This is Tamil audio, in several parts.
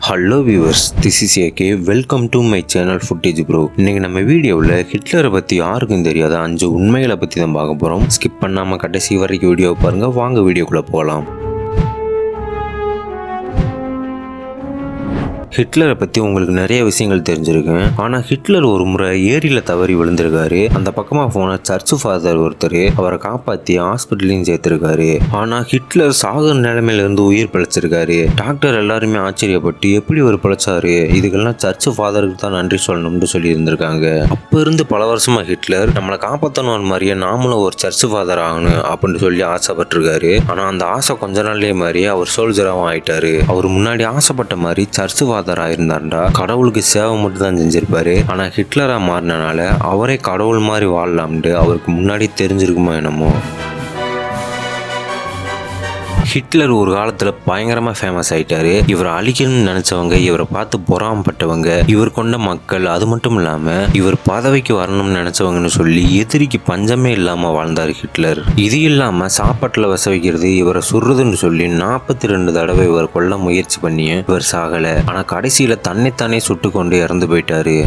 Hello viewers, this is AK. Welcome to my channel footage bro. இன்னைக்கு நம்ம வீடியோவில் ஹிட்லரை பற்றி யாருக்கும் தெரியாத 5 உண்மைகளை பற்றி தான் பார்க்க போகிறோம். ஸ்கிப் பண்ணாமல் கடைசி வரைக்கும் வீடியோவை பாருங்கள். வாங்க வீடியோக்குள்ளே போகலாம். ஹிட்லரை பற்றி உங்களுக்கு நிறைய விஷயங்கள் தெரிஞ்சிருக்கு. ஆனால் ஹிட்லர் ஒரு முறை ஏரியில் தவறி விழுந்திருக்காரு. அந்த பக்கமாக போன சர்ச் ஃபாதர் ஒருத்தர் அவரை காப்பாற்றி ஹாஸ்பிட்டலையும் சேர்த்திருக்காரு. ஆனால் ஹிட்லர் சாகுற நிலைமையிலிருந்து உயிர் பிழைச்சிருக்காரு. டாக்டர் எல்லாருமே ஆச்சரியப்பட்டு எப்படி ஒரு பிழைச்சாரு, இதுக்கெல்லாம் சர்ச் ஃபாதருக்கு தான் நன்றி சொல்லணும்னு சொல்லி இருந்திருக்காங்க. அப்போ இருந்து பல வருஷமா ஹிட்லர் நம்மளை காப்பாற்றணும் மாதிரியே நாமளும் ஒரு சர்ச் ஃபாதர் ஆகணும் அப்படின்னு சொல்லி ஆசைப்பட்டிருக்காரு. ஆனால் அந்த ஆசை கொஞ்ச நாள்லயே மாதிரியே அவர் சோல்ஜராகவும் ஆயிட்டாரு. அவர் முன்னாடி ஆசைப்பட்ட மாதிரி சர்ச் இருந்தாருண்டா கடவுளுக்கு சேவை மட்டும் தான் செஞ்சிருப்பாரு. ஆனா ஹிட்லரா மாறினால அவரே கடவுள் மாதிரி வாழலாம்னு அவருக்கு முன்னாடி தெரிஞ்சிருக்குமா என்னமோ. ஹிட்லர் ஒரு காலத்துல பயங்கரமா ஃபேமஸ் ஆயிட்டாரு. இவரை அழிக்கணும்னு நினைச்சவங்க, இவரை பார்த்து பொறாமப்பட்டவங்க, இவர் கொண்ட மக்கள், அது மட்டும் இல்லாம இவர் பதவிக்கு வரணும்னு நினைச்சவங்கன்னு சொல்லி எதிரிக்கு பஞ்சமே இல்லாம வாழ்ந்தார் ஹிட்லர். இது இல்லாம சாப்பாட்டுல வச வைக்கிறது, இவரை சுடுறதுன்னு சொல்லி 42 தடவை இவர் கொல்ல முயற்சி பண்ணியும் இவர் சாகல. ஆனா கடைசியில தன்னைத்தானே சுட்டு கொண்டு இறந்து போயிட்டாரு.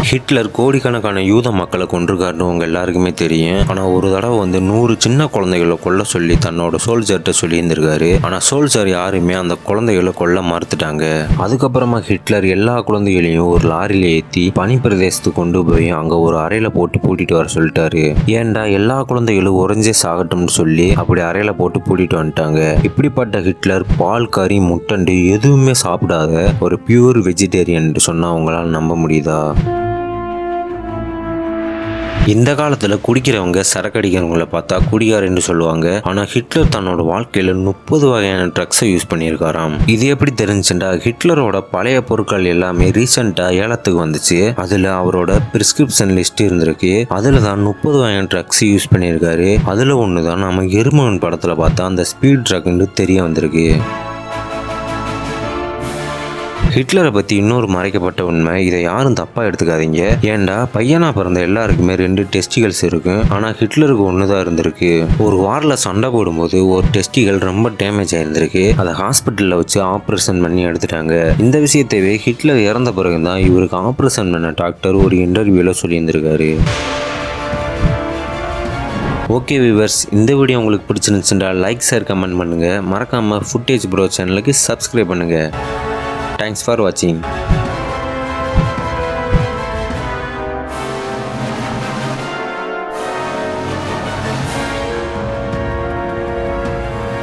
ஹிட்லர் கோடிக்கணக்கான யூத மக்களை கொன்றுக்காருன்னு உங்க எல்லாருக்குமே தெரியும். ஆனா ஒரு தடவை 100 சின்ன குழந்தைகளை கொல்ல சொல்லி தன்னோட சோல்ஜர்கிட்ட சொல்லி இருந்திருக்காரு. ஆனா சோல்ஜர் யாருமே அந்த குழந்தைகளை கொல்ல மறுத்துட்டாங்க. அதுக்கப்புறமா ஹிட்லர் எல்லா குழந்தைகளையும் ஒரு லாரியில ஏற்றி பனி பிரதேசத்துக்கு கொண்டு போய் அங்க ஒரு அறையில போட்டு பூட்டிட்டு வர சொல்லிட்டாரு. ஏன்டா எல்லா குழந்தைகளும் உறைஞ்சே சாகட்டும்னு சொல்லி அப்படி அறையில போட்டு பூட்டிட்டு வந்துட்டாங்க. இப்படிப்பட்ட ஹிட்லர் பால், கறி, முட்டண்டு எதுவுமே சாப்பிடாத ஒரு பியூர் வெஜிடேரியன் சொன்னா உங்களால் நம்ப முடியுதா? இந்த காலத்துல குடிக்கிறவங்க சரக்கு அடிக்கிறவங்களை பார்த்தா குடிகாரன்னு சொல்லுவாங்க. ஆனா ஹிட்லர் தன்னோட வாழ்க்கையில 30 வகையான ட்ரக்ஸை யூஸ் பண்ணியிருக்காராம். இது எப்படி தெரிஞ்சுட்டா, ஹிட்லரோட பழைய பொருட்கள் எல்லாமே ரீசெண்டா ஏலத்துக்கு வந்துச்சு. அதுல அவரோட பிரிஸ்கிரிப்ஷன் லிஸ்ட் இருந்திருக்கு. அதுல தான் 30 வகையான ட்ரக்ஸ் யூஸ் பண்ணியிருக்காரு. அதுல ஒண்ணுதான் நம்ம எருமகன் படத்துல பார்த்தா அந்த ஸ்பீட் ட்ரக்னு தெரிய வந்திருக்கு. ஹிட்லரை பற்றி இன்னொரு மறைக்கப்பட்ட உண்மை, இதை யாரும் தப்பாக எடுத்துக்காதீங்க. ஏன்டா பையனா பிறந்த எல்லாருக்குமே 2 டெஸ்டிகல்ஸ் இருக்கும். ஆனால் ஹிட்லருக்கு 1 தான் இருந்திருக்கு. ஒரு வாரில் சண்டை போடும்போது ஒரு டெஸ்டிகல் ரொம்ப டேமேஜ் ஆயிருந்திருக்கு. அதை ஹாஸ்பிட்டலில் வச்சு ஆப்ரேஷன் பண்ணி எடுத்துட்டாங்க. இந்த விஷயத்தையே ஹிட்லர் இறந்த பிறகுதான் இவருக்கு ஆப்ரேஷன் பண்ண டாக்டர் ஒரு இன்டர்வியூவில் சொல்லியிருந்திருக்காரு. ஓகே வியூவர்ஸ், இந்த வீடியோ உங்களுக்கு பிடிச்சிருந்துச்சுட்டா லைக், ஷேர், கமெண்ட் பண்ணுங்கள். மறக்காமல் ஃபுட்டேஜ் ப்ரோ சேனலுக்கு சப்ஸ்கிரைப் பண்ணுங்கள். Thanks for watching.